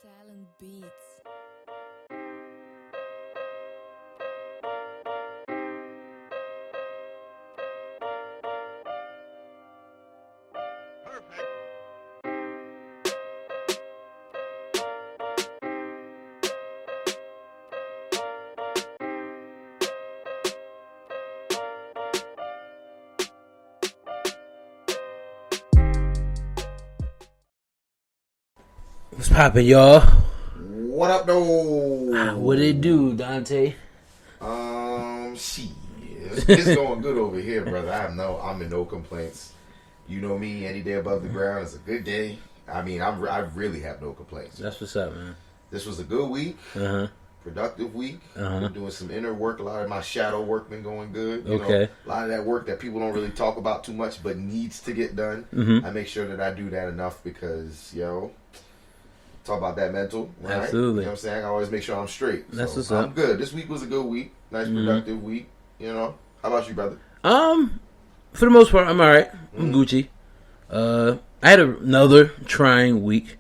Talent Beats. What's poppin', y'all? What up, though? What it do, Dante? Shit. It's going good over here, brother. I'm in no complaints. You know me, any day above the ground is a good day. I mean, I really have no complaints. That's what's up, man. This was a good week. Productive week. Been doing some inner work. A lot of my shadow work been going good. You know, a lot of that work that people don't really talk about too much, but needs to get done. I make sure that I do that enough because, talk about that mental, right? Absolutely. You know what I'm saying? I always make sure I'm straight. That's what's I'm up. good. This week was a good week. Nice, productive week. You know? How about you, brother? For the most part, I'm alright. I'm Gucci. I had another trying week.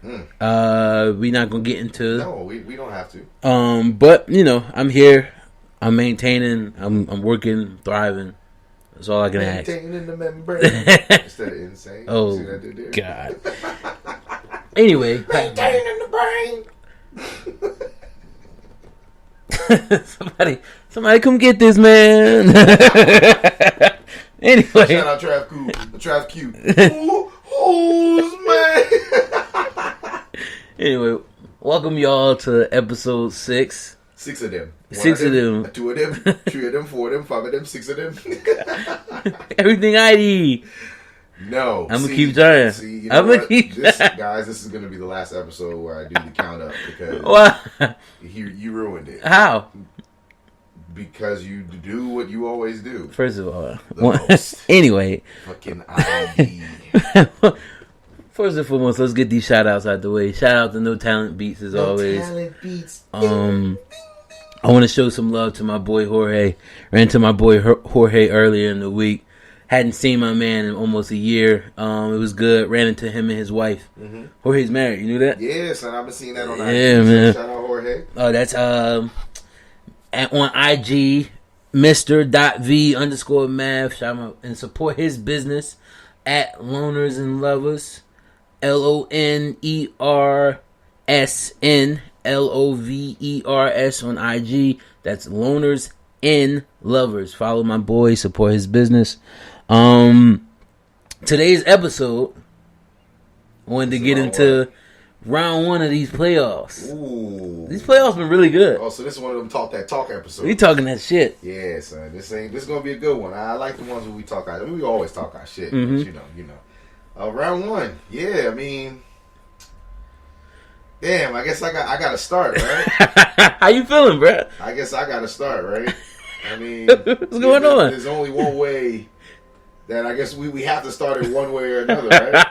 We not gonna get into. No, we don't have to. But I'm here. I'm maintaining. I'm working, thriving. That's all I can ask. Maintaining the membrane instead of insane. Oh, see what I did there? God. Anyway, Maintaining the brain. somebody come get this man. Anyway, Shout out Trav Q. Who's man? Anyway, welcome y'all to episode 6. 6 of them. Six of them. 2 of them. 3 of them. 4 of them. 5 of them. 6 of them. Everything I need. No. I'm gonna keep trying. See, you I'm know gonna keep guys, this is gonna be the last episode where I do the count up because Wow. you ruined it. How? Because you do what you always do. First of all, most. anyway, Fucking ID. first and foremost, let's get these shout outs out the way. Shout out to No Talent Beats as always. Talent Beats. I want to show some love to my boy Jorge. Ran into my boy Jorge earlier in the week. Hadn't seen my man in almost a year. It was good. Ran into him and his wife. Jorge's married. You knew that? Yes, and I've been seeing that on IG. Yeah, man. Shout out Jorge. Oh, that's on IG, Mr.V_math. Shout out and support his business at Loners and Lovers. LONERSNLOVERS on IG. That's Loners and Lovers. Follow my boy, support his business. Today's episode, I wanted to get into round 1 of these playoffs. Ooh. These playoffs been really good. Oh, so this is one of them talk episodes. We talking that shit. Yeah, son. This is gonna be a good one. I like the ones where we talk our. I mean, we always talk our shit, but you know. Round 1. Yeah, I mean, damn. I guess I got to start, right? How you feeling, bro? I guess I got to start, right? I mean, what's going on? There's only one way that I guess we have to start it one way or another, right?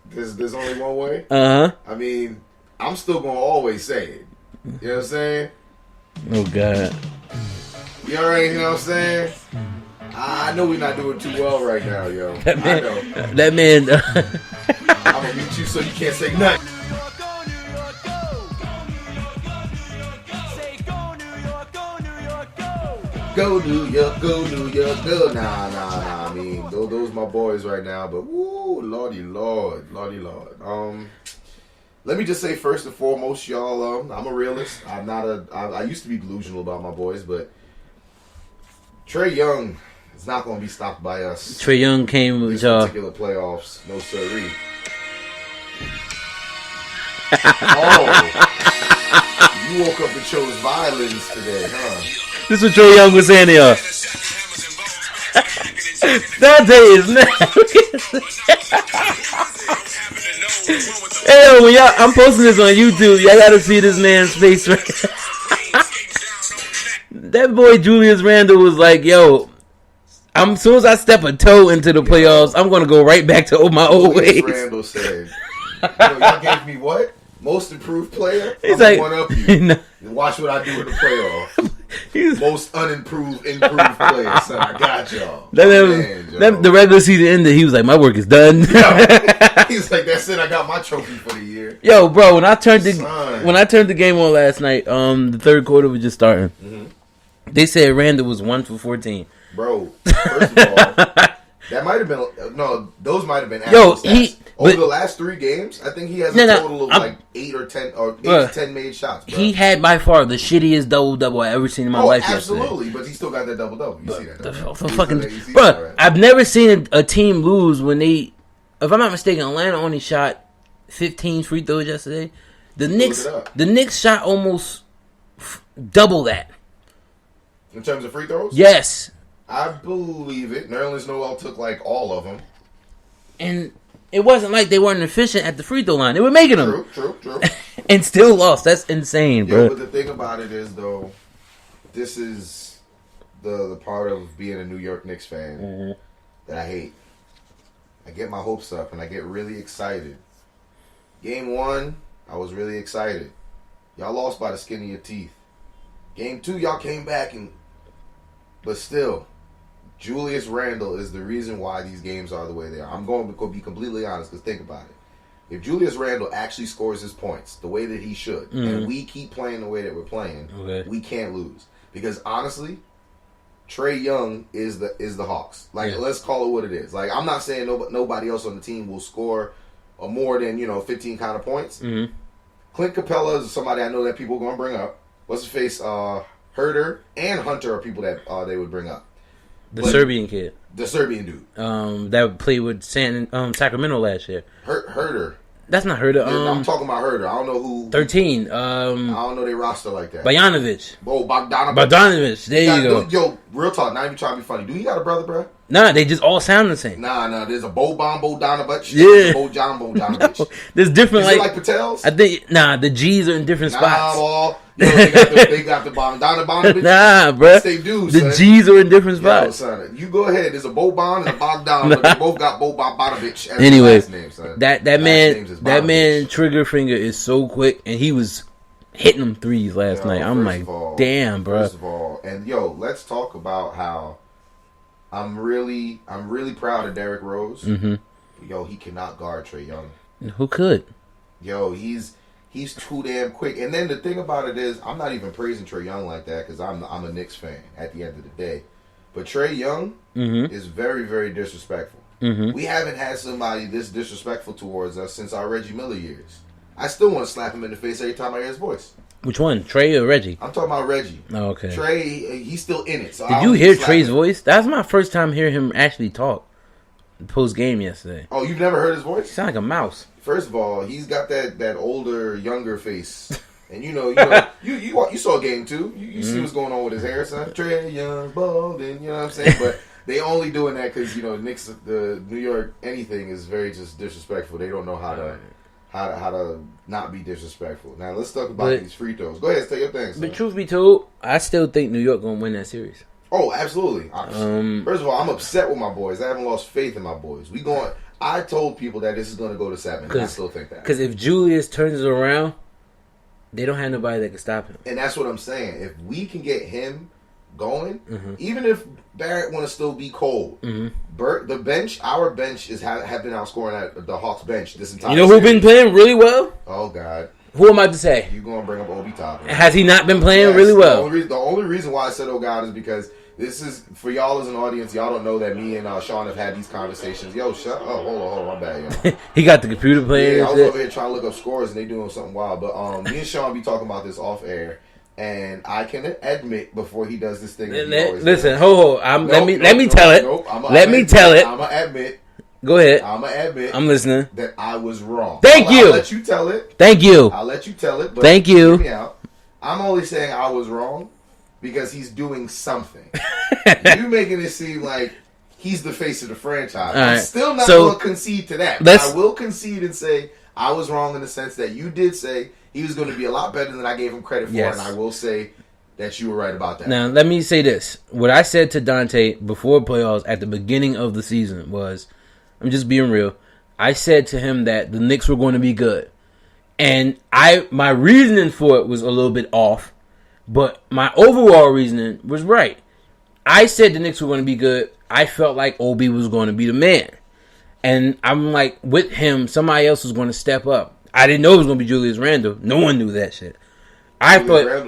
There's only one way. I mean, I'm still gonna always say it. You know what I'm saying? Oh God. You alright? You know what I'm saying? I know we're not doing too well right now, yo. That man, I know. That man. I'm gonna mute you so you can't say nothing. Go New York, go New York, go. Nah. I mean, those my boys right now. But woo, lordy lord. Let me just say first and foremost, y'all. I'm a realist. I used to be delusional about my boys, but Trae Young is not going to be stopped by us. Trae Young came with These y'all. particular playoffs, no siree. Oh, you woke up and chose violence today, huh? This is what Trae Young was saying to y'all. Dante is mad. Hey, when y'all, I'm posting this on YouTube. Y'all gotta see this man's face right That boy Julius Randle was like, yo, as soon as I step a toe into the playoffs, I'm gonna go right back to my old ways. Julius Randle said, y'all gave me what? Most improved player? He's I'm like, one up you. No. Watch what I do in the playoffs. Most improved player, son. I got y'all. The regular season ended. He was like, "My work is done." He He's like, that's it. I got my trophy for the year. Yo, bro, when I turned the game on last night, the third quarter was just starting. Mm-hmm. They said Randall was 1 for 14. Bro, first of all, that might have been those might have been stats. Over the last 3 games, I think he has a total of like 8 to 10 made shots. Bro. He had by far the shittiest double I've ever seen in my life. Absolutely, but he still got that double. You see that? Bro, I've never seen a team lose when they. If I'm not mistaken, Atlanta only shot 15 free throws yesterday. The Knicks shot almost double that. In terms of free throws? Yes. I believe it. Nerlens Noel took like all of them. And it wasn't like they weren't efficient at the free throw line. They were making them. True. And still lost. That's insane, bro. But the thing about it is, though, this is the part of being a New York Knicks fan that I hate. I get my hopes up and I get really excited. Game 1, I was really excited. Y'all lost by the skin of your teeth. Game 2, y'all came back but still, Julius Randle is the reason why these games are the way they are. I'm going to be completely honest, because think about it. If Julius Randle actually scores his points the way that he should, and we keep playing the way that we're playing, we can't lose. Because honestly, Trae Young is the Hawks. Let's call it what it is. Like, I'm not saying nobody else on the team will score more than 15 kind of points. Mm-hmm. Clint Capella is somebody I know that people are going to bring up. What's his face? Herder and Hunter are people that they would bring up. Serbian kid. The Serbian dude. That played with Sacramento last year. Herder. That's not Herder. I'm talking about Herder. I don't know who. 13. I don't know their roster like that. Bogdanovic. Oh, Bogdanovic. Bogdanovic. There you go. Yo, real talk. Not even trying to be funny. Do you got a brother, bro? Nah, they just all sound the same. Nah. There's a Bogdanovic. Yeah. Bogdanovic. No, there's different. Is it like Patel's? I think. Nah, the G's are in different spots. They got the Bogdanovic. Nah, bro. Yes, they do. The G's are in different spots. Yo, son, you go ahead. There's a Boban and a Bogdan, but they both got Bogdanovic as anyway, last name, son. That man trigger finger is so quick, and he was hitting them threes last night. I'm like, damn, bro. First of all, and let's talk about how I'm really proud of Derrick Rose. Mm-hmm. Yo, he cannot guard Trae Young. Who could? Yo, he's too damn quick. And then the thing about it is, I'm not even praising Trae Young like that because I'm a Knicks fan at the end of the day. But Trae Young is very, very disrespectful. Mm-hmm. We haven't had somebody this disrespectful towards us since our Reggie Miller years. I still want to slap him in the face every time I hear his voice. Which one, Trae or Reggie? I'm talking about Reggie. Oh, okay. Trae, he's still in it. So did you hear Trae's voice? That's my first time hearing him actually talk post game yesterday. Oh, you've never heard his voice? He sound like a mouse. First of all, he's got that older, younger face. And you saw game 2. You see what's going on with his hair, son. Trae Young, balding, you know what I'm saying? But they only doing that because, Knicks, the New York anything is very just disrespectful. They don't know how to not be disrespectful. Now, let's talk about these free throws. Go ahead, say your thing, son. But truth be told, I still think New York going to win that series. Oh, absolutely. First of all, I'm upset with my boys. I haven't lost faith in my boys. I told people that this is going to go to 7, and I still think that. Because if Julius turns it around, they don't have nobody that can stop him. And that's what I'm saying. If we can get him going, even if Barrett want to still be cold, the bench, our bench have been outscoring the Hawks bench this entire series. Who's been playing really well? Oh, God. Who am I to say? You're going to bring up Obi Toppin. Has he not been playing really well? The only reason why I said, oh, God, is because this is, for y'all as an audience, y'all don't know that me and Sean have had these conversations. Yo, hold on, my bad, y'all. He got the computer playing. Yeah, I was over here trying to look up scores, and they doing something wild. But me and Sean be talking about this off air, and I can admit before he does this thing. Listen, hold. Let me tell it. Let me tell it. I'm gonna admit. Go ahead. I'm gonna admit. I'm listening. That I was wrong. Thank you. I'll let you tell it. Thank you. I'll let you tell it. But thank you. Hear me out. I'm only saying I was wrong because he's doing something. You making it seem like he's the face of the franchise. Right. I'm still not going to concede to that. But I will concede and say I was wrong in the sense that you did say he was going to be a lot better than I gave him credit for, and I will say that you were right about that. Now, let me say this. What I said to Dante before playoffs at the beginning of the season was, I'm just being real, I said to him that the Knicks were going to be good. And my reasoning for it was a little bit off, but my overall reasoning was right. I said the Knicks were going to be good. I felt like Obi was going to be the man. And I'm like, with him, somebody else was going to step up. I didn't know it was going to be Julius Randle. No one knew that shit. I thought it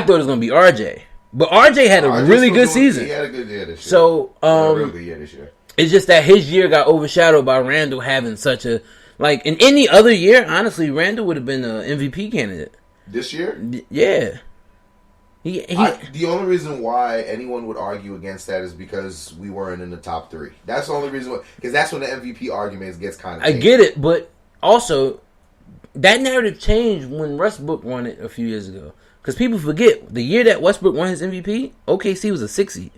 was going to be RJ. But RJ had a really good season. He had a good year this year. So, a real good year this year. It's just that his year got overshadowed by Randle having such a... Like, in any other year, honestly, Randle would have been an MVP candidate. This year? Yeah. The only reason why anyone would argue against that is because we weren't in the top 3. That's the only reason why. Because that's when the MVP argument gets kind of... I get it, but also, that narrative changed when Westbrook won it a few years ago. Because people forget, the year that Westbrook won his MVP, OKC was a 6 seed.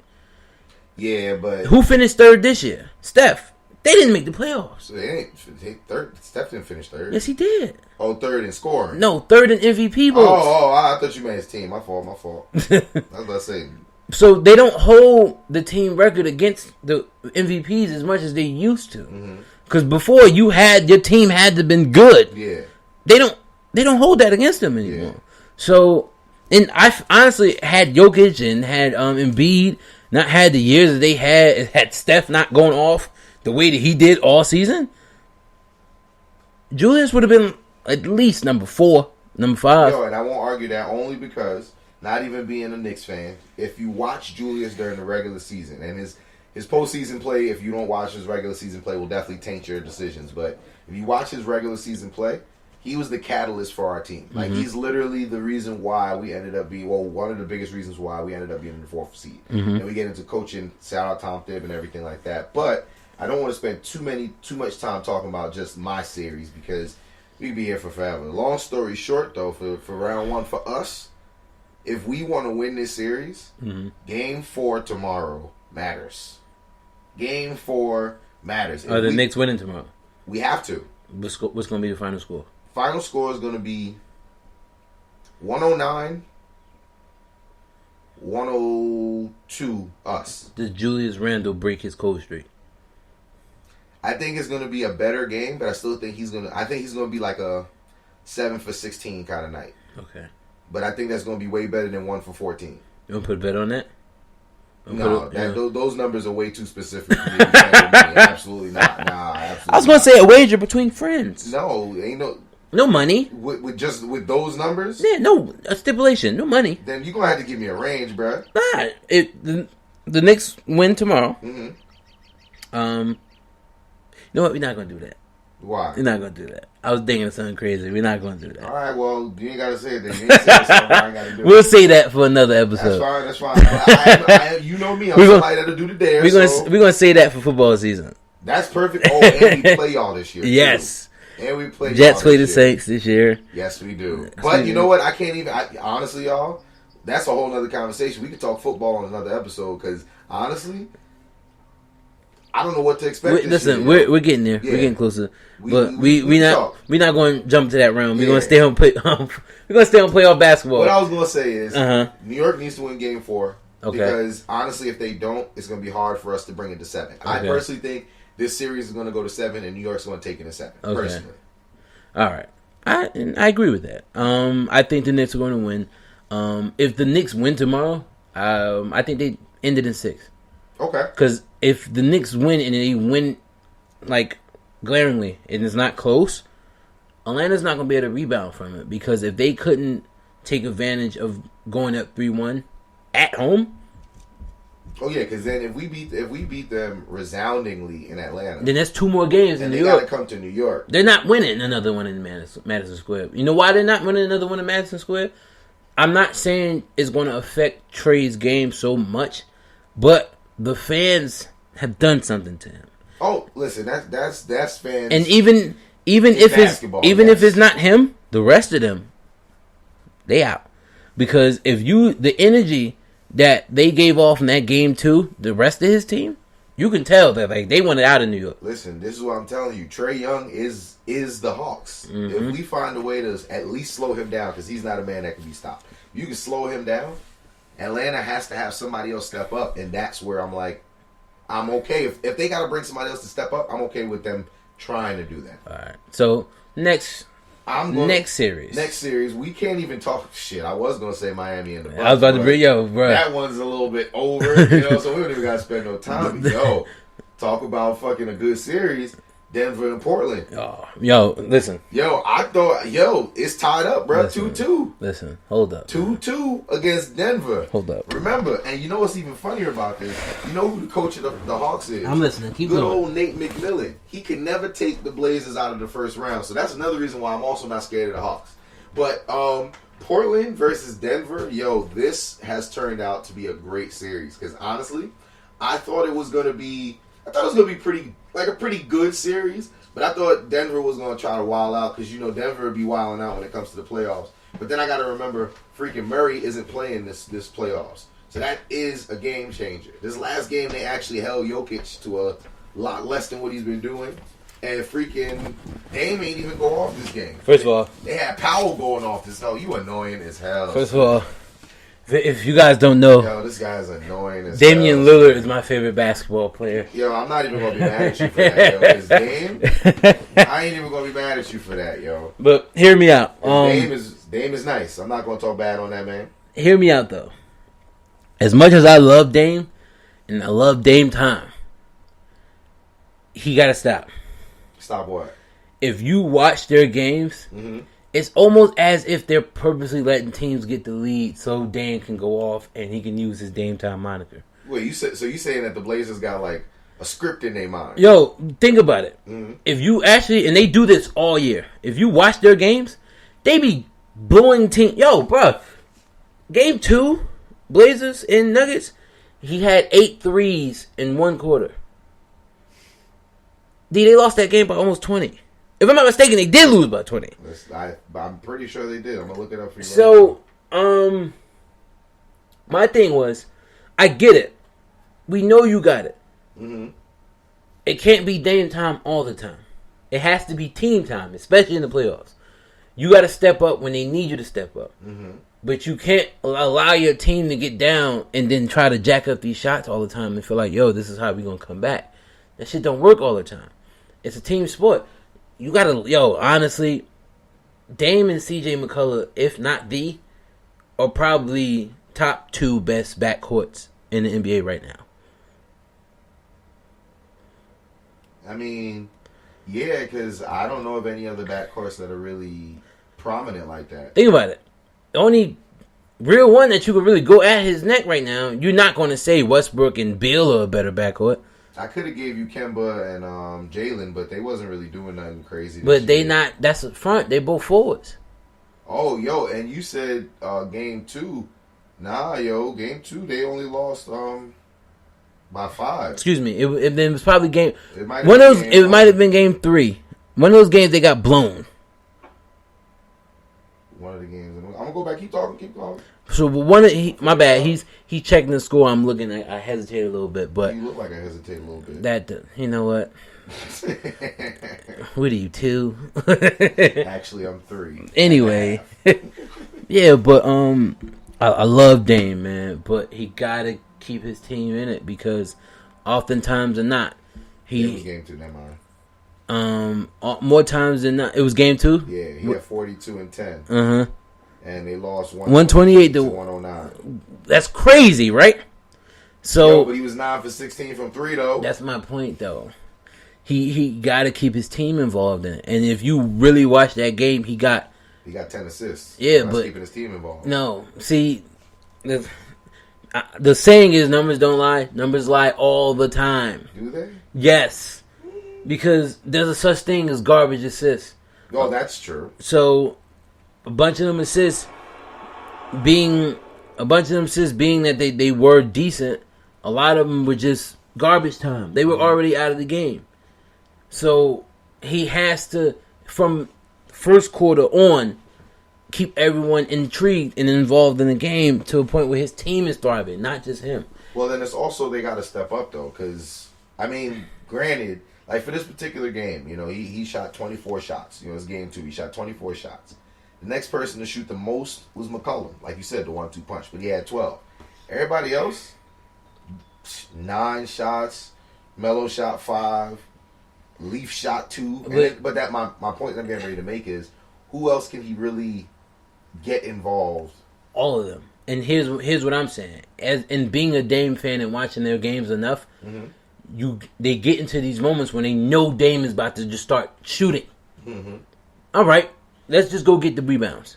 Yeah, but... Who finished third this year? Steph. They didn't make the playoffs. So they ain't third. Steph didn't finish third. Yes, he did. Oh, third in scoring. No, third in MVP votes. I thought you meant his team. My fault. I was about to say. So they don't hold the team record against the MVPs as much as they used to. Because before your team had to been good. Yeah. They don't hold that against them anymore. Yeah. So, and I honestly had Jokic and had Embiid not had the years that they had Steph not going off the way that he did all season, Julius would have been at least number 4, number 5. Yo, and I won't argue that only because, not even being a Knicks fan, if you watch Julius during the regular season, and his postseason play, if you don't watch his regular season play, will definitely taint your decisions. But if you watch his regular season play, he was the catalyst for our team. Like, he's literally the reason why we ended up being, one of the biggest reasons why we ended up being in the 4th seed. And we get into coaching, shout out Tom Thibb and everything like that. But I don't want to spend too much time talking about just my series because we'd be here for forever. Long story short, though, for round 1 for us, if we want to win this series, Game 4 tomorrow matters. Game 4 matters. Are the Knicks winning tomorrow? We have to. What's going to be the final score? Final score is going to be 109, 102 us. Does Julius Randle break his cold streak? I think it's going to be a better game, but I still think he's going to be like a 7 for 16 kind of night. Okay. But I think that's going to be way better than 1 for 14. You want to put a bet on that? No, those numbers are way too specific for me. Absolutely not. Nah, absolutely. I was going to say a wager between friends. No, ain't no money. With those numbers? Yeah, no, a stipulation, no money. Then you're going to have to give me a range, bro. Nah, the Knicks win tomorrow. Mm-hmm. You know what? We're not going to do that. Why? We're not going to do that. I was thinking of something crazy. We're not going to do that. All right, well, you ain't got to say it then. You ain't saying something I ain't got to do. We'll say that for another episode. That's fine. But you know me. I'm somebody that'll do the dare. We're going to say that for football season. That's perfect. Oh, and we play y'all this year. Yes. Too. And we play Jets play the Saints this year. Yes, we do. But you know what? I can't even... honestly, y'all, that's a whole other conversation. We could talk football on another episode because, honestly... I don't know what to expect. Listen, we're getting there. Yeah. We're getting closer. But we're not going to jump to that realm. We're going to stay on we're going to stay on playoff basketball. What I was going to say is New York needs to win Game 4 because honestly, if they don't, it's going to be hard for us to bring it to 7. Okay. I personally think this series is going to go to 7, and New York's going to take it to 7. Okay. Personally, all right, I agree with that. I think the Knicks are going to win. If the Knicks win tomorrow, I think they end it in 6. Okay. Because if the Knicks win and they win, like, glaringly, and it's not close, Atlanta's not going to be able to rebound from it. Because if they couldn't take advantage of going up 3-1 at home... Oh, yeah, because then if we beat them resoundingly in Atlanta... Then that's 2 more games in New York. They got to come to New York. They're not winning another one in Madison Square. You know why they're not winning another one in Madison Square? I'm not saying it's going to affect Trey's game so much, but... the fans have done something to him. Oh, listen, that's fans. And even if it's not him, the rest of them, they out. Because the energy that they gave off in that game too, the rest of his team, you can tell that like they wanted out of New York. Listen, this is what I'm telling you. Trae Young is the Hawks. Mm-hmm. If we find a way to at least slow him down, because he's not a man that can be stopped. You can slow him down. Atlanta has to have somebody else step up, and that's where I'm like, I'm okay. If they got to bring somebody else to step up, I'm okay with them trying to do that. All right. So, next series. We can't even talk shit. I was going to say Miami and the Bucks. I was about to bring, bro. That one's a little bit over, so we don't even got to spend no time. talk about fucking a good series. Denver and Portland. Oh, yo, listen. I thought, it's tied up, bro. 2-2. Listen, hold up. 2-2 against Denver. Hold up. Remember, and you know what's even funnier about this? You know who the coach of the Hawks is? I'm listening. Keep going. Good old Nate McMillan. He can never take the Blazers out of the first round. So that's another reason why I'm also not scared of the Hawks. But Portland versus Denver, this has turned out to be a great series. Because honestly, I thought it was going to be a pretty good series, but I thought Denver was going to try to wild out because, Denver would be wilding out when it comes to the playoffs. But then I got to remember, freaking Murray isn't playing this playoffs. So that is a game changer. This last game, they actually held Jokic to a lot less than what he's been doing. And freaking Dame ain't even go off this game. First of all, they had Powell going off this. Oh, you annoying as hell. First of all, if you guys don't know, this guy's annoying as Damian Lillard is my favorite basketball player. I'm not even gonna be mad at you for that, His Dame, I ain't even gonna be mad at you for that, But hear me out. Dame is nice. I'm not gonna talk bad on that man. Hear me out though. As much as I love Dame, and I love Dame time, he gotta stop. Stop what? If you watch their games. Mm-hmm. It's almost as if they're purposely letting teams get the lead so Dame can go off and he can use his Dame time moniker. Wait, you saying that the Blazers got like a script in their mind? Yo, think about it. Mm-hmm. If you actually, and they do this all year, if you watch their games, they be blowing team. Yo, bro, game 2, Blazers and Nuggets, he had 8 threes in one quarter. They lost that game by almost 20. If I'm not mistaken, they did lose by 20. I'm pretty sure they did. I'm going to look it up for you. So, my thing was, I get it. We know you got it. Mm-hmm. It can't be Dame time all the time. It has to be team time, especially in the playoffs. You got to step up when they need you to step up. Mm-hmm. But you can't allow your team to get down and then try to jack up these shots all the time and feel like, this is how we going to come back. That shit don't work all the time. It's a team sport. You gotta, honestly, Dame and CJ McCullough, if not are probably top 2 best backcourts in the NBA right now. I mean, yeah, because I don't know of any other backcourts that are really prominent like that. Think about it. The only real one that you could really go at his neck right now, you're not going to say Westbrook and Beal are a better backcourt. I could have gave you Kemba and Jalen, but they wasn't really doing nothing crazy. But they not. That's the front. They both forwards. Oh, and you said game 2. Nah, game 2 they only lost by 5. Excuse me. It was probably game. It might have been game 3. One of those games they got blown. One of the games. I'm gonna go back. Keep talking. So my bad. He's checking the score. I'm looking. I hesitate a little bit, but you look like I hesitate a little bit. That you know what? What are you 2? Actually, I'm 3. Anyway, yeah, but I love Dame, man, but he gotta keep his team in it because oftentimes or not, it was game 2. Never mind. More times than not, it was game 2. Yeah, he had 42 and 10. And they lost 128 to 109. That's crazy, right? So, but he was 9 for 16 from 3, though. That's my point, though. He got to keep his team involved in it. And if you really watch that game, he got 10 assists. Yeah, but keeping his team involved. No, see, the saying is numbers don't lie. Numbers lie all the time. Do they? Yes, because there's a such thing as garbage assists. Oh, that's true. So, a bunch of them assists being that they were decent. A lot of them were just garbage time. They were already out of the game. So he has to, from first quarter on, keep everyone intrigued and involved in the game to a point where his team is thriving, not just him. Well, then it's also they got to step up, though, because, I mean, granted, like for this particular game, he shot 24 shots. It's game 2. He shot 24 shots. The next person to shoot the most was McCollum. Like you said, the 1-2 punch, but he had 12. Everybody else, 9 shots. Melo shot 5. Leaf shot 2. But that my point that I'm getting ready to make is, who else can he really get involved? All of them. And here's what I'm saying. As in being a Dame fan and watching their games enough, they get into these moments when they know Dame is about to just start shooting. Mm-hmm. All right, let's just go get the rebounds.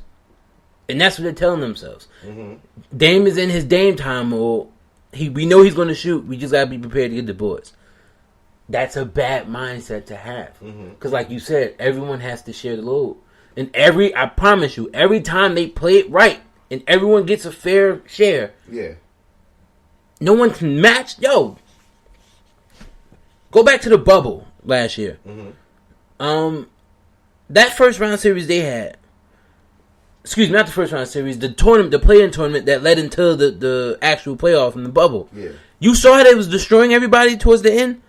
And that's what they're telling themselves. Mm-hmm. Dame is in his Dame time, or we know he's going to shoot. We just got to be prepared to get the boards. That's a bad mindset to have. Because like you said, everyone has to share the load. And I promise you, every time they play it right and everyone gets a fair share, no one can match. Yo, go back to the bubble last year. That first round series they had, excuse me, not the first round series, the tournament, the play-in tournament that led into the actual playoff in the bubble. Yeah. You saw how they was destroying everybody towards the end?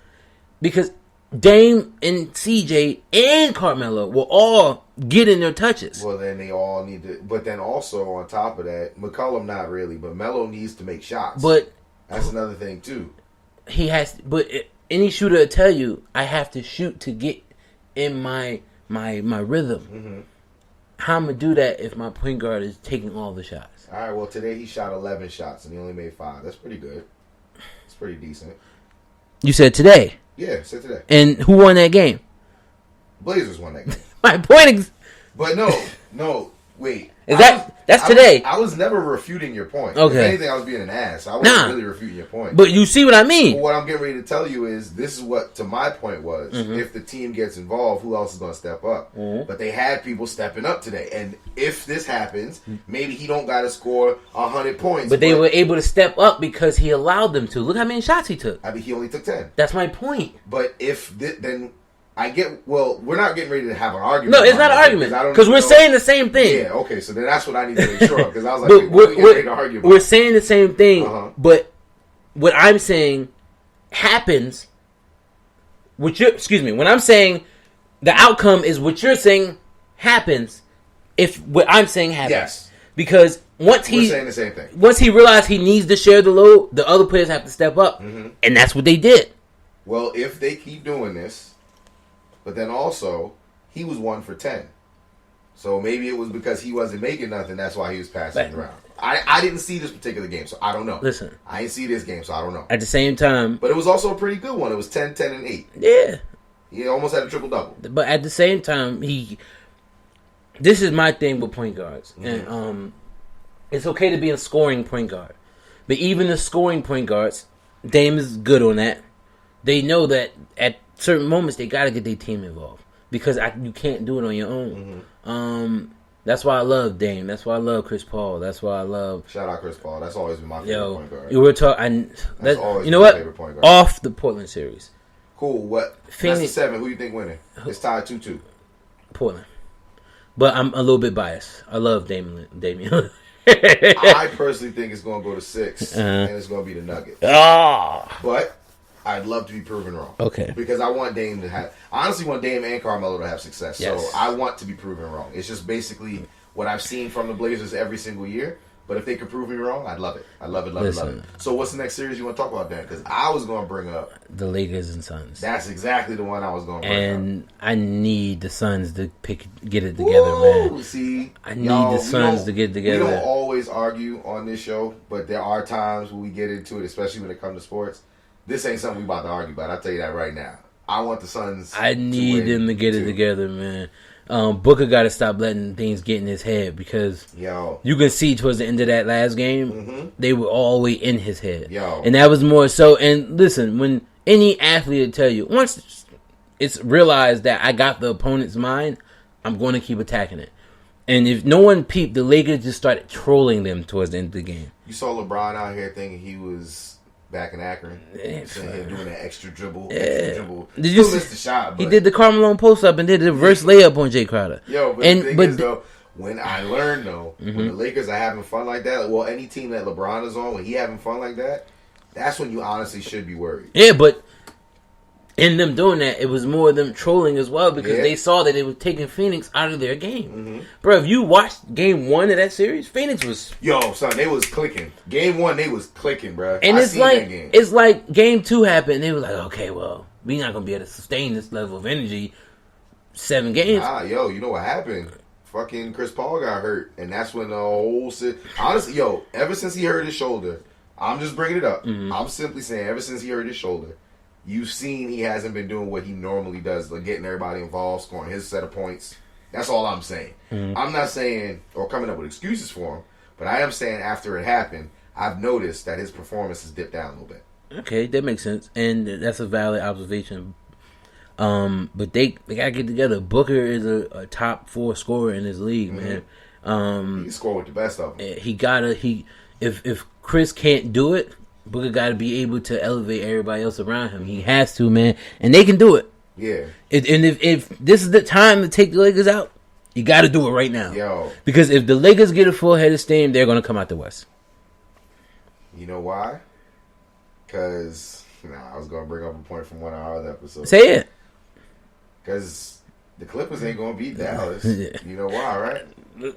Because Dame and CJ and Carmelo were all getting their touches. Well, then they all need to, but then also on top of that, McCollum not really, but Melo needs to make shots. But that's another thing too. He has, but any shooter will tell you, I have to shoot to get in my rhythm. How I'm gonna do that if my point guard is taking all the shots? All right. Well, today he shot 11 shots and he only made 5. That's pretty good. It's pretty decent. You said today. Yeah, I said today. And who won that game? Blazers won that game. My point. But no, wait. That's today? I was never refuting your point. Okay. If anything, I was being an ass. I wasn't really refuting your point. But you see what I mean. But what I'm getting ready to tell you is, this is what, to my point was, if the team gets involved, who else is going to step up? But they had people stepping up today. And if this happens, maybe he don't got to score 100 points. But they were able to step up because he allowed them to. Look how many shots he took. I mean, he only took 10. That's my point. But if then... we're not getting ready to have an argument. No, it's not an argument. Because we're saying the same thing. Yeah, okay, so then that's what I need to make sure of. Because I was like, we're ready to argue about. We're saying the same thing, but what I'm saying happens, when I'm saying the outcome is what you're saying happens, if what I'm saying happens. Yes. Because we're saying the same thing. Once he realized he needs to share the load, the other players have to step up. And that's what they did. Well, if they keep doing this, but then also, he was 1 for 10. So maybe it was because he wasn't making nothing, that's why he was passing it around. I didn't see this particular game, so I don't know. Listen. I didn't see this game, so I don't know. At the same time... But it was also a pretty good one. It was 10, 10, and 8. Yeah. He almost had a triple-double. But at the same time, this is my thing with point guards. And it's okay to be a scoring point guard. But even the scoring point guards, Dame is good on that. They know that at certain moments they got to get their team involved because you can't do it on your own. That's why I love Dame. That's why I love Chris Paul. That's why I love. Shout out Chris Paul. That's always been my favorite point guard. You were talking. That's always you know my what? favorite point guard. Off the Portland series. Cool. What? Phoenix. That's the 7. Who you think winning? It's tied 2-2. Portland. But I'm a little bit biased. I love Damian. I personally think it's going to go to 6, and it's going to be the Nuggets. But I'd love to be proven wrong. Okay. Because I want Dame to have... I honestly want Dame and Carmelo to have success. Yes. So I want to be proven wrong. It's just basically what I've seen from the Blazers every single year. But if they could prove me wrong, I'd love it. I love it. So what's the next series you want to talk about, Dan? Because I was going to bring up... the Lakers and Suns. That's exactly the one I was going to bring up. And I need the Suns to get it together, man. See? I need the Suns to get it together. We don't always argue on this show, but there are times when we get into it, especially when it comes to sports. This ain't something we about to argue about. I'll tell you that right now. I want the Suns. I need them to get it together, man. Booker got to stop letting things get in his head because you can see towards the end of that last game, they were all the way in his head. And that was more so. And listen, when any athlete will tell you, once it's realized that I got the opponent's mind, I'm going to keep attacking it. And if no one peeped, the Lakers just started trolling them towards the end of the game. You saw LeBron out here thinking he was back in Akron, sitting here doing that extra dribble. Did you see, missed the shot? But he did the Carmelo post up and did the reverse layup on Jay Crowder. But the thing is, though, when I learned when the Lakers are having fun like that, well, any team that LeBron is on, when he having fun like that, that's when you honestly should be worried. Yeah, but in them doing that, it was more of them trolling as well because they saw that they were taking Phoenix out of their game. Bro, if you watched game 1 of that series, Phoenix was... son, they was clicking. Game 1, they was clicking, bro. And it's like game 2 happened, and they were like, okay, well, we're not going to be able to sustain this level of energy 7 games. You know what happened? Fucking Chris Paul got hurt, and that's when the whole... Honestly, ever since he hurt his shoulder, I'm just bringing it up. I'm simply saying, ever since he hurt his shoulder, you've seen he hasn't been doing what he normally does, like getting everybody involved, scoring his set of points. That's all I'm saying. Mm-hmm. I'm not saying or coming up with excuses for him, but I am saying after it happened, I've noticed that his performance has dipped down a little bit. Okay, that makes sense, and that's a valid observation. But they gotta get together. Booker is a top 4 scorer in this league, man. He can score with the best of them. If Chris can't do it, Booker gotta be able to elevate everybody else around him. He has to, man, and they can do it. Yeah. And if this is the time to take the Lakers out, you got to do it right now. Yo. Because if the Lakers get a full head of steam, they're going to come out the West. You know why? Because I was going to bring up a point from one of our other episodes. Say it. Because the Clippers ain't going to beat Dallas. You know why, right?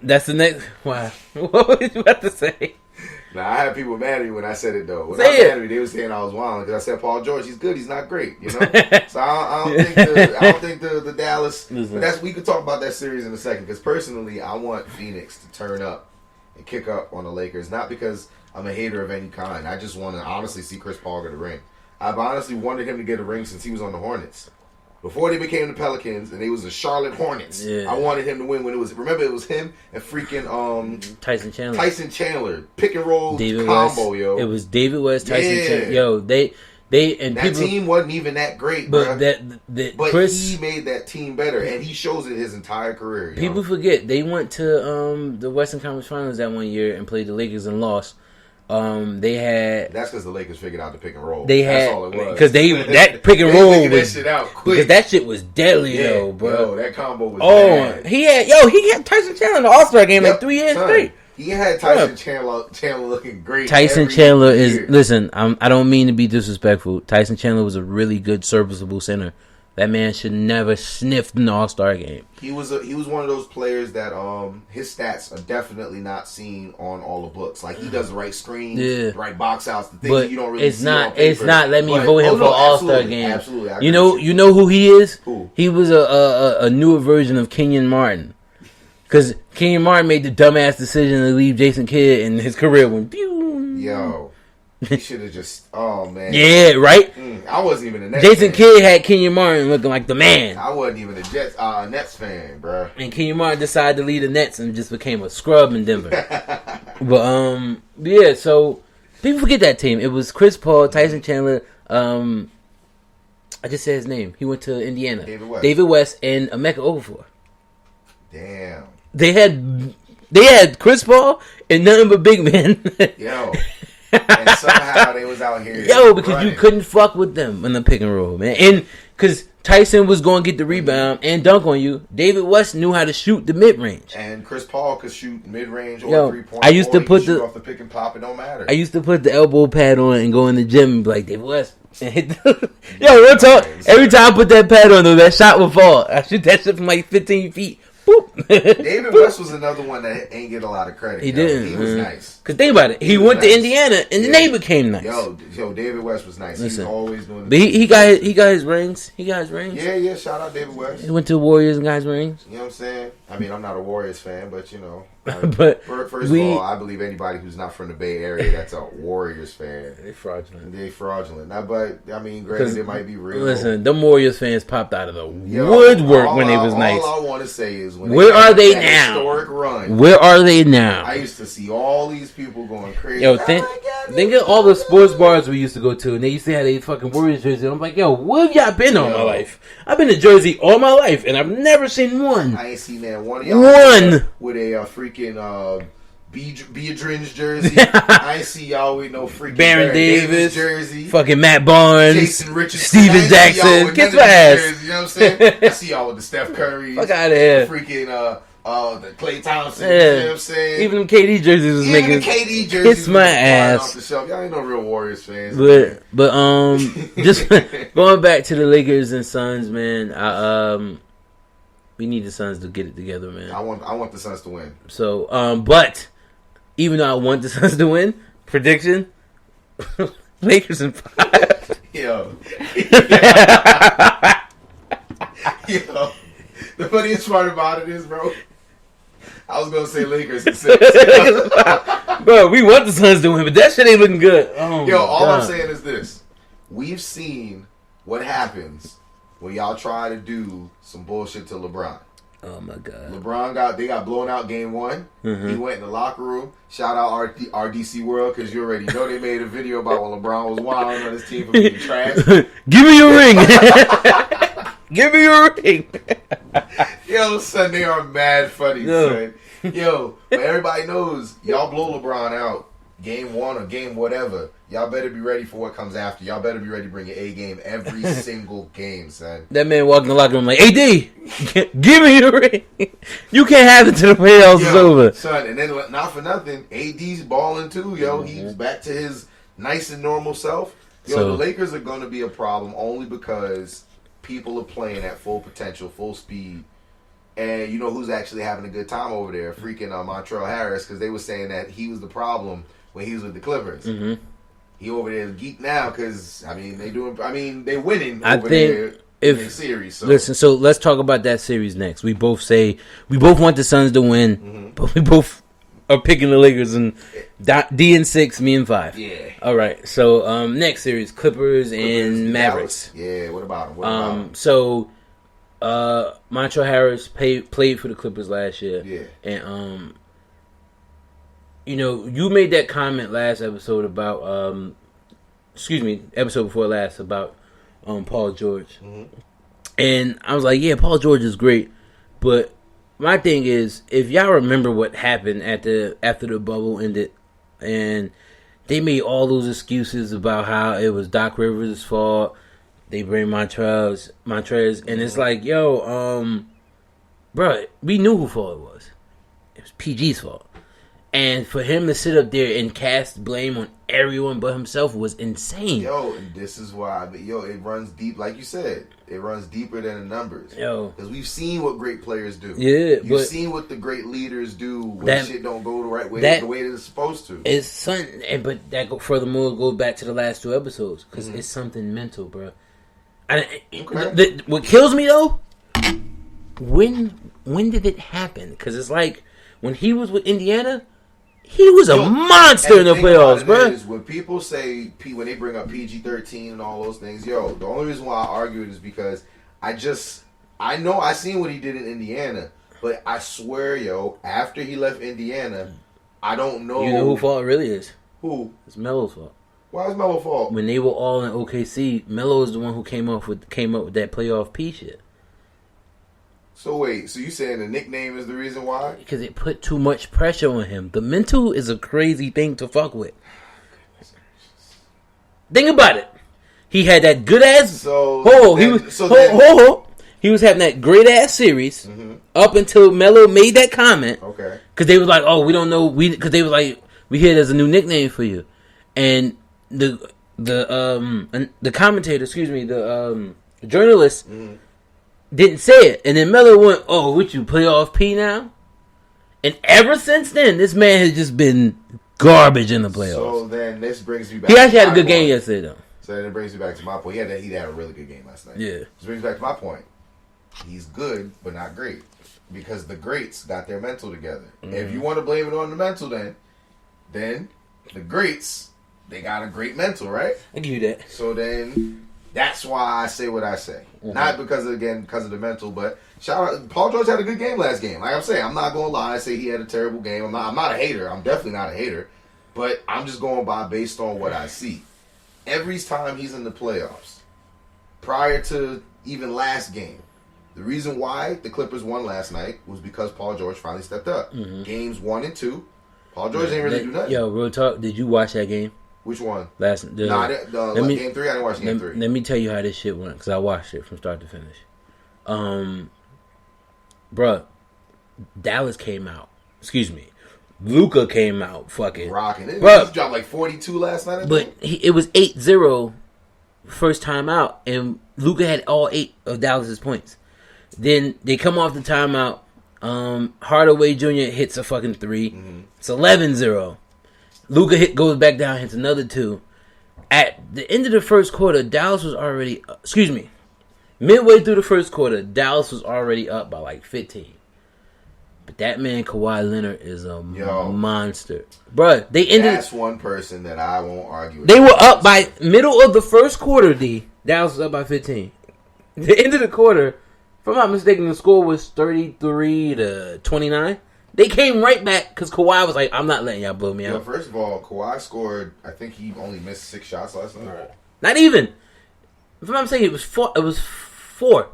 That's the next. Why? What were you about to say? Now, I had people mad at me when I said it, though. When Say it. Mad at me, they were saying I was wild because I said Paul George, he's good, he's not great, you know. So I don't think the Dallas. But we could talk about that series in a second. Because personally, I want Phoenix to turn up and kick up on the Lakers, not because I'm a hater of any kind. I just want to honestly see Chris Paul get a ring. I've honestly wanted him to get a ring since he was on the Hornets. Before they became the Pelicans and they was the Charlotte Hornets, I wanted him to win when it was. Remember, it was him and freaking Tyson Chandler. Tyson Chandler, pick and roll David combo, West. yo. It was David West, Tyson Chandler. Yo, they and that people, team wasn't even that great, but but Chris, he made that team better, and he shows it his entire career. People forget they went to the Western Conference Finals that one year and played the Lakers and lost. That's because the Lakers figured out the pick and roll. That's all it was. Because that pick and roll was that shit out quick. Because that shit was deadly, though, bro. Yo, that combo was bad. He had Tyson Chandler in the All-Star game like 3 years straight. He had Tyson Chandler looking great. Tyson Chandler listen. I don't mean to be disrespectful. Tyson Chandler was a really good serviceable center. That man should never sniffed an All-Star game. He was one of those players that his stats are definitely not seen on all the books. Like he does the right screens, the right box outs, the things that you don't really see on paper. It's not. Let me vote him for All-Star game. Absolutely. You know who he is? Who? He was a newer version of Kenyon Martin. Because Kenyon Martin made the dumbass decision to leave Jason Kidd, and his career went. Pew. Yo. He should have just. Oh man. Yeah, right. I wasn't even a Nets Jason fan. Kidd had Kenyon Martin looking like the man. I wasn't even a Nets fan, bro. And Kenyon Martin decided to leave the Nets and just became a scrub in Denver. But yeah. So people forget that team. It was Chris Paul, Tyson Chandler. I just said his name. He went to Indiana. David West and Emeka Okafor. Damn. They had Chris Paul and nothing but big men. Yo. And somehow they was out here. Yo, because you couldn't fuck with them in the pick and roll, man. And because Tyson was going to get the rebound and dunk on you, David West knew how to shoot the mid range. And Chris Paul could shoot mid range or 3-point. I used to put off the pick and pop. It don't matter. I used to put the elbow pad on and go in the gym and be like, David West. Yo, real talk. Every time I put that pad on, though, that shot would fall. I shoot that shit from like 15 feet. Boop. David West was another one that ain't get a lot of credit. He didn't. He was nice. Because think about it. He went to Indiana and then they became nice. Yo, David West was nice. Listen, he was always doing. But he got his rings. He got his rings. Yeah. Shout out David West. He went to the Warriors and got his rings. You know what I'm saying? I mean, I'm not a Warriors fan, but you know. But first of all, I believe anybody who's not from the Bay Area that's a Warriors fan. They fraudulent. Now, but I mean, granted, it might be real. Listen, the Warriors fans popped out of the woodwork when they was nice. All I want to say is, where are they now? Historic run. Where are they now? I used to see all these people going crazy. Yo, think of all the sports bars we used to go to, and they used to have these fucking Warriors jerseys. I'm like, yo, where have y'all been all my life? I've been to Jersey all my life, and I've never seen one. I ain't seen that one of y'all with a freaking Beadrin's jersey. I ain't see y'all with no freaking Baron Davis jersey. Fucking Matt Barnes. Jason Richardson. Steven Jackson. Kiss my ass. Jerseys, you know what I'm saying? I see y'all with the Steph Curry. Fuck out of here. Freaking the Klay Thompson. You know what I'm saying? Even the KD jerseys was making. The KD jerseys kiss my ass. Off the shelf. Y'all ain't no real Warriors fans. But just going back to the Lakers and Suns, man. We need the Suns to get it together, man. I want the Suns to win. So, but even though I want the Suns to win, prediction: Lakers in 5. Yo. Yo. The funniest part about it is, bro, I was gonna say Lakers in 6. Bro, we want the Suns to win, but that shit ain't looking good. All I'm saying is this: we've seen what happens when y'all try to do some bullshit to LeBron? Oh my God! LeBron got blown out game 1. Mm-hmm. He went in the locker room. Shout out RDC World, because you already know they made a video about when LeBron was wilding on his team for being trash. Give me your ring. Give me your ring. Yo, son, they are mad funny, son. Yo, but everybody knows y'all blow LeBron out game 1 or game whatever. Y'all better be ready for what comes after. Y'all better be ready to bring your A game every single game, son. That man walked in the locker room like, AD, give me your ring. You can't have it till the playoffs is over. Son, and then not for nothing, AD's balling too, yo. Mm-hmm. He's back to his nice and normal self. Yo, the Lakers are going to be a problem only because people are playing at full potential, full speed. And you know who's actually having a good time over there? Freaking Montrezl Harris, because they were saying that he was the problem when he was with the Clippers. Mm-hmm. He over there is geek now because they winning over there in the series. So. Listen, so let's talk about that series next. We both want the Suns to win, mm-hmm. but we both are picking the Lakers and D and 6, me and 5. Yeah. All right. So next series, Clippers and Mavericks. Yeah. What about them? So Montrezl Harris played for the Clippers last year. Yeah. And you know, you made that comment last episode about, episode before last about Paul George. Mm-hmm. And I was like, yeah, Paul George is great. But my thing is, if y'all remember what happened after the bubble ended, and they made all those excuses about how it was Doc Rivers' fault, they bring Montrez, and it's like, yo, bro, we knew whose fault it was. It was PG's fault. And for him to sit up there and cast blame on everyone but himself was insane. Yo, and this is why, it runs deep. Like you said, it runs deeper than the numbers. Yo. Because we've seen what great players do. Yeah, You've seen what the great leaders do when shit don't go the right way, the way that it's supposed to. It's something, but that furthermore goes back to the last 2 episodes. Because it's something mental, bro. What kills me, though, when did it happen? Because it's like, when he was with Indiana, he was a monster in the playoffs, bro. When people say, when they bring up PG-13 and all those things, the only reason why I argue it is because I know I seen what he did in Indiana, but I swear, after he left Indiana, I don't know. You know whose fault it really is? Who? It's Melo's fault. Why is Melo's fault? When they were all in OKC, Melo is the one who came up with that playoff P shit. So wait, so you saying the nickname is the reason why? Because it put too much pressure on him. The mental is a crazy thing to fuck with. Think about it. He had that good ass. He was having that great ass series up until Melo made that comment. Okay. Because they was like, oh, we don't know. Because they was like, we hear there's a new nickname for you, and the commentator, the journalist. Mm-hmm. Didn't say it, and then Melo went, "Oh, what you playoff P now?" And ever since then, this man has just been garbage in the playoffs. So then this brings me back. He actually had a good game yesterday, though. So then it brings me back to my point. He had a really good game last night. Yeah. This brings me back to my point. He's good, but not great, because the greats got their mental together. Mm-hmm. If you want to blame it on the mental, then the greats, they got a great mental, right? I give you that. So then. That's why I say what I say. Mm-hmm. Not because of the mental, but shout out. Paul George had a good game last game. Like I'm saying, I'm not going to lie and say he had a terrible game. I'm not a hater. I'm definitely not a hater. But I'm just going based on what I see. Every time he's in the playoffs, prior to even last game, the reason why the Clippers won last night was because Paul George finally stepped up. Mm-hmm. Games 1 and 2, Paul George didn't really do nothing. Yo, real talk. Did you watch that game? Which one? Game 3. I didn't watch game 3. Let me tell you how this shit went, because I watched it from start to finish. Bruh, Dallas came out. Luka came out fucking rocking. He dropped like 42 last night. It was 8-0 first time out, and Luka had all 8 of Dallas's points. Then they come off the timeout. Hardaway Jr. hits a fucking 3. Mm-hmm. It's 11-0. Luka goes back down, hits another 2. At the end of the first quarter, Dallas was already... midway through the first quarter, Dallas was already up by like 15. But that man, Kawhi Leonard, is a monster. Bruh, That's one person that I won't argue with. They were up by middle of the first quarter, D. Dallas was up by 15. The end of the quarter, if I'm not mistaken, the score was 33-29. They came right back because Kawhi was like, I'm not letting y'all blow me out. First of all, Kawhi scored, I think he only missed 6 shots last night. Right. Not even. If I'm not mistaken, it was 4. It was 4.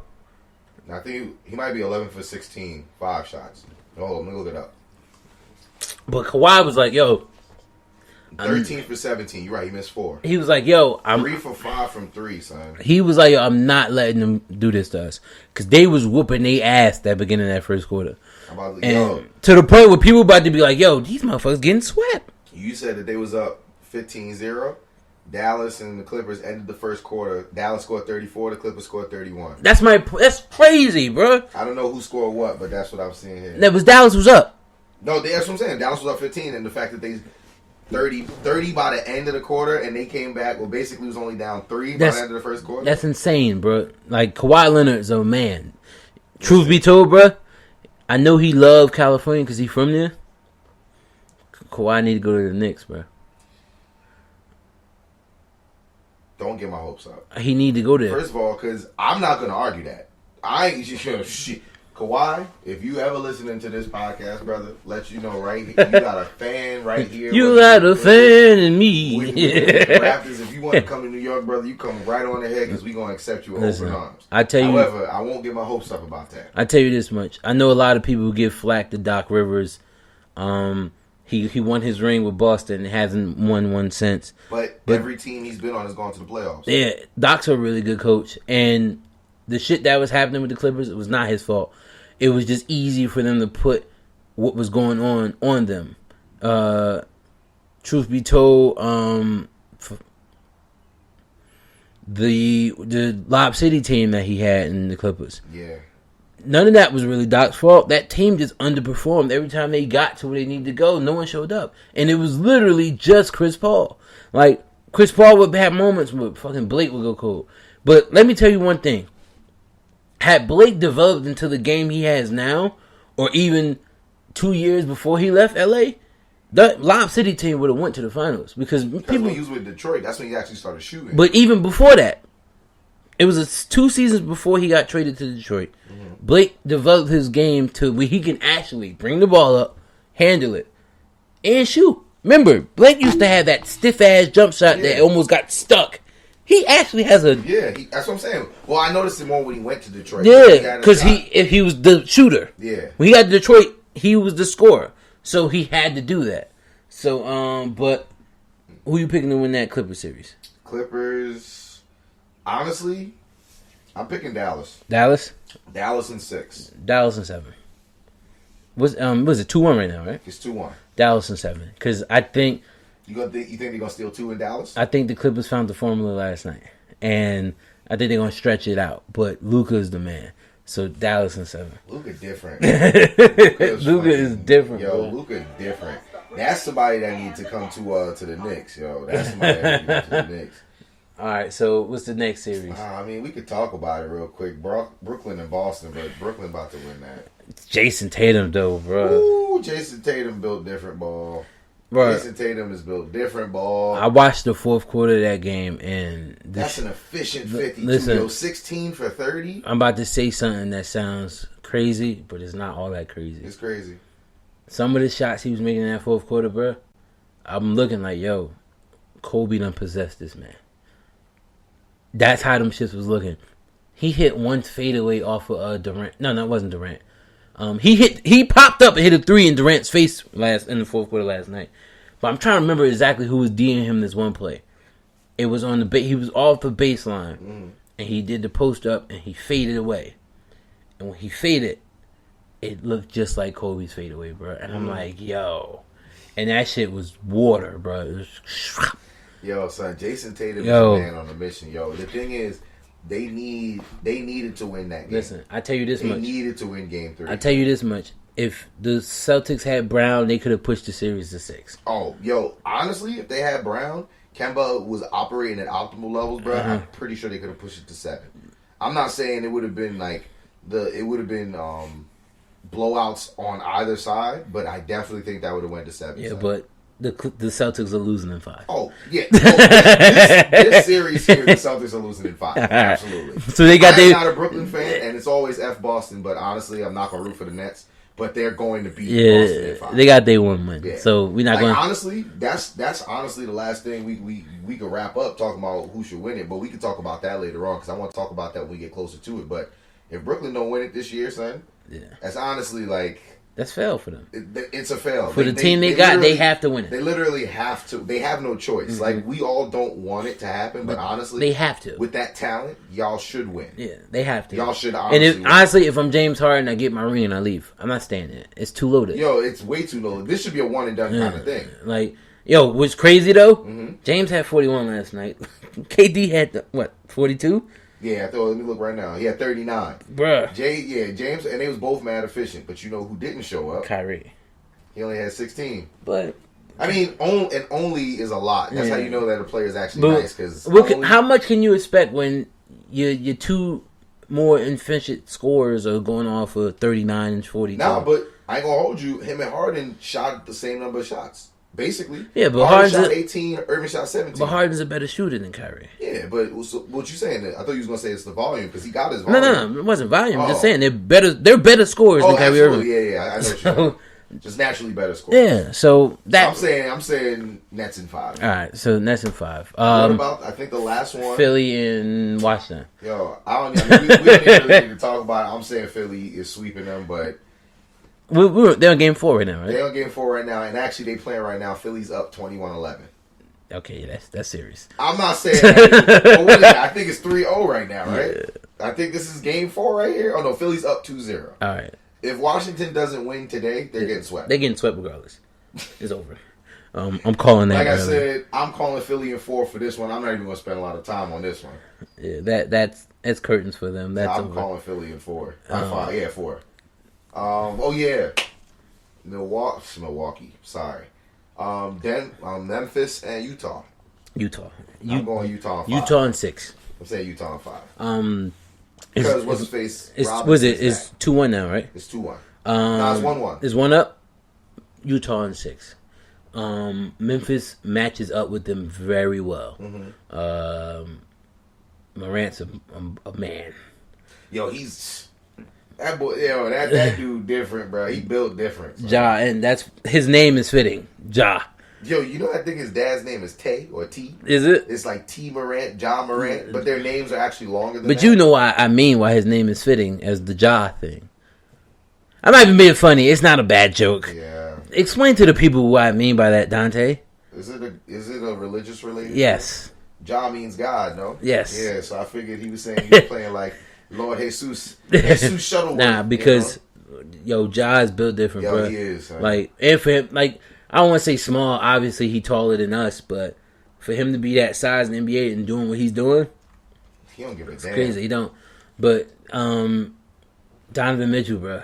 I think he might be 11 for 16, 5 shots. Hold on, let me look it up. But Kawhi was like, yo. 13 for 17. You're right, he missed 4. He was like, yo. 3 for 5 from 3, son. He was like, yo, I'm not letting them do this to us. Because they was whooping their ass that beginning of that first quarter. And to the point where people about to be like, yo, these motherfuckers getting swept. You said that they was up 15-0. Dallas and the Clippers ended the first quarter. Dallas scored 34. The Clippers scored 31. That's crazy, bro. I don't know who scored what, but that's what I'm seeing here. That was Dallas was up. No, that's what I'm saying. Dallas was up 15, and the fact that they 30 by the end of the quarter, and they came back. Well, basically, was only down 3 by the end of the first quarter. That's insane, bro. Like Kawhi Leonard's a man. Truth be told, bro, I know he loved California because he's from there. Kawhi need to go to the Knicks, bro. Don't get my hopes up. He need to go there. First of all, because I'm not going to argue that. I ain't shit. Kawhi, if you ever listening to this podcast, brother, let you know right here, you got a fan right here. You got a fan in me. Raptors, if you want to come to New York, brother, you come right on ahead because we're going to accept you with open arms. However, I won't get my hopes up about that. I tell you this much. I know a lot of people give flack to Doc Rivers. He won his ring with Boston and hasn't won one since. But every team he's been on has gone to the playoffs. Yeah, Doc's a really good coach. And the shit that was happening with the Clippers, it was not his fault. It was just easy for them to put what was going on them. Truth be told, the Lob City team that he had in the Clippers. Yeah. None of that was really Doc's fault. That team just underperformed. Every time they got to where they needed to go, no one showed up. And it was literally just Chris Paul. Like, Chris Paul would have moments where fucking Blake would go cold. But let me tell you one thing. Had Blake developed into the game he has now, or even 2 years before he left LA, the Lob City team would have went to the finals because people. When he was with Detroit, that's when he actually started shooting. But even before that, it was 2 seasons before he got traded to Detroit. Mm-hmm. Blake developed his game to where he can actually bring the ball up, handle it, and shoot. Remember, Blake used to have that stiff ass jump shot that almost got stuck. He actually has a that's what I'm saying. Well, I noticed it more when he went to Detroit. Yeah, because he was the shooter. Yeah, when he got to Detroit, he was the scorer, so he had to do that. So, but who you picking to win that Clippers series? Clippers, honestly, I'm picking Dallas. Dallas in 6. Dallas in 7. Was it 2-1 right now? Right? It's 2-1. Dallas in 7. Because I think. You think they're gonna steal 2 in Dallas? I think the Clippers found the formula last night, and I think they're gonna stretch it out. But Luka is the man, so Dallas in 7. Luka different. Luka is different. Yo, Luka different. That's somebody that needs to come to the Knicks. Yo, that's somebody that needs to come to the Knicks. All right, so what's the next series? I mean, we could talk about it real quick. Brooklyn and Boston, but Brooklyn about to win that. It's Jason Tatum, though, bro. Ooh, Jason Tatum built different ball. Right. Jason Tatum is built different ball. I watched the fourth quarter of that game, and that's an efficient 50. Listen, yo, 16 for 30. I'm about to say something that sounds crazy, but it's not all that crazy. It's crazy. Some of the shots he was making in that fourth quarter, bro, I'm looking like, yo, Kobe done possessed this man. That's how them shits was looking. He hit one fadeaway off of Durant. No, it wasn't Durant. He popped up and hit a 3 in Durant's face in the fourth quarter last night. But I'm trying to remember exactly who was DMing him this one play. It was on he was off the baseline, and he did the post up and he faded away. And when he faded, it looked just like Kobe's fadeaway, bro. And I'm like, yo, and that shit was water, bro. It was. Yo, son, Jason Tatum is a man on a mission. Yo, the thing is, they needed to win that game. Listen, I tell you this much. They needed to win Game 3. I tell you this much. If the Celtics had Brown, they could have pushed the series to 6. Oh, yo, honestly, if they had Brown, Kemba was operating at optimal levels, bro. I'm pretty sure they could have pushed it to 7. I'm not saying it would have been blowouts on either side, but I definitely think that would have went to 7. Yeah, but The Celtics are losing in 5. Oh, yeah. This series here, the Celtics are losing in 5. Absolutely. So I'm not a Brooklyn fan, and it's always F Boston, but honestly, I'm not going to root for the Nets. But they're going to beat Boston in 5. They got day one win. Yeah. So we're not going. Honestly, that's honestly the last thing we could wrap up talking about who should win it. But we can talk about that later on because I want to talk about that when we get closer to it. But if Brooklyn don't win it this year, son, that's honestly like. That's fail for them. It's a fail. For the team they got, they have to win it. They literally have to. They have no choice. Mm-hmm. Like, we all don't want it to happen, but honestly... They have to. With that talent, y'all should win. Yeah, they have to. Y'all should honestly win. Honestly, if I'm James Harden, I get my ring and I leave. I'm not staying there. It's too loaded. Yo, it's way too loaded. This should be a one-and-done kind of thing. Like, what's crazy, though? Mm-hmm. James had 41 last night. KD had, 42? Yeah, let me look right now. He had 39. Bruh. James, and they was both mad efficient. But you know who didn't show up? Kyrie. He only had 16. But... I mean, only is a lot. That's how you know that a player is actually nice. Cause how much can you expect when your two more efficient scorers are going off of 39 and 42? Nah, but I ain't going to hold you. Him and Harden shot the same number of shots. Basically. Yeah, but Harden shot 18, Irving shot 17. But Harden's a better shooter than Kyrie. Yeah, but what you saying? I thought you was going to say it's the volume because he got his volume. No, it wasn't volume. I'm just saying they're better scorers than Kyrie Irving. Yeah, I know what you're saying. Just naturally better scorers. Yeah, so that... I'm saying Nets in 5. All right, so Nets in 5. What about, I think the last one? Philly and Washington. Yo, we don't even really need to talk about it. I'm saying Philly is sweeping them, but... They're on game 4 right now, right? They're on game 4 right now, and actually they playing right now. Philly's up 21-11. Okay, that's serious. I'm not saying that. But what is that? I think it's 3-0 right now, right? Yeah. I think this is game 4 right here. Oh, no, Philly's up 2-0. All right. If Washington doesn't win today, they're getting swept. They're getting swept regardless. It's over. I'm calling that. Like I said, I'm calling Philly in 4 for this one. I'm not even going to spend a lot of time on this one. Yeah, that's curtains for them. That's I'm calling Philly in 4. 5. Yeah, 4. Milwaukee. Sorry. Memphis and Utah. I'm going Utah in 5. Utah in 6. I'm saying Utah in 5. Because what's his face? It's 2-1 now, right? It's 2-1. No, it's 1-1. It's 1 up. Utah in 6. Memphis matches up with them very well. Mm-hmm. Morant's a man. Yo, he's that boy. Yo, that dude different, bro. He built different. So. Ja, and that's his name is fitting. Ja. Yo, you know, I think his dad's name is Tay or T. Is it? It's like T Morant, Ja Morant, but their names are actually longer than that. But you know why his name is fitting as the Ja thing. I'm not even being funny. It's not a bad joke. Yeah. Explain to the people what I mean by that, Dante. Is it a religious related? Yes. Ja means God, no? Yes. Yeah, so I figured he was saying he was playing like Lord Jesus Shuttleworth. Nah, because Ja is built different, bro. He is. Huh? Like, and for him, like, I don't want to say small. Obviously, he's taller than us, but for him to be that size in the NBA and doing what he's doing, he don't give a damn. It's crazy. He don't. But Donovan Mitchell, bro.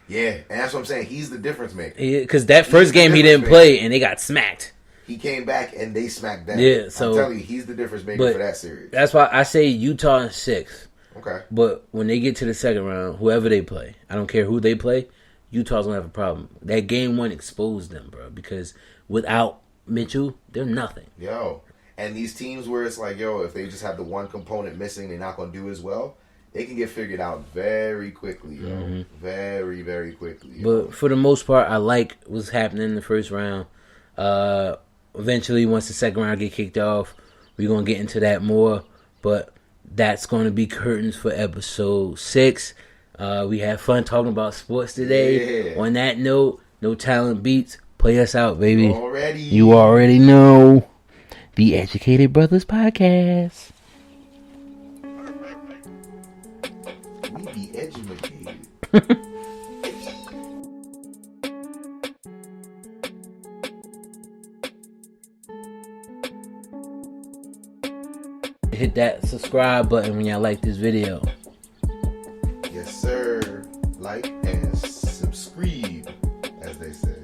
Yeah, and that's what I'm saying. He's the difference maker. Because that first game he didn't play, and they got smacked. He came back and they smacked down. Yeah, so I'm telling you, he's the difference maker for that series. That's why I say Utah in 6. Okay. But when they get to the second round, whoever they play, I don't care who they play, Utah's gonna have a problem. That game 1 exposed them, bro. Because without Mitchell, they're nothing. Yo, and these teams where it's like, yo, if they just have the one component missing, they're not gonna do as well. They can get figured out very quickly, yo. Mm-hmm. Very, very quickly. Yo. But for the most part, I like what's happening in the first round. Eventually, once the second round get kicked off, we're going to get into that more. But that's going to be curtains for episode 6. We had fun talking about sports today. Yeah. On that note, No Talent Beats. Play us out, baby. You already know. The Educated Brothers Podcast. We be educated. Hit that subscribe button when y'all like this video. Yes, sir. Like and subscribe, as they say.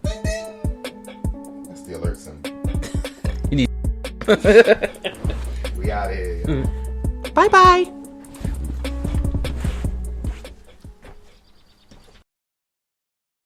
That's the alert symbol. You need. We out here. Bye-bye.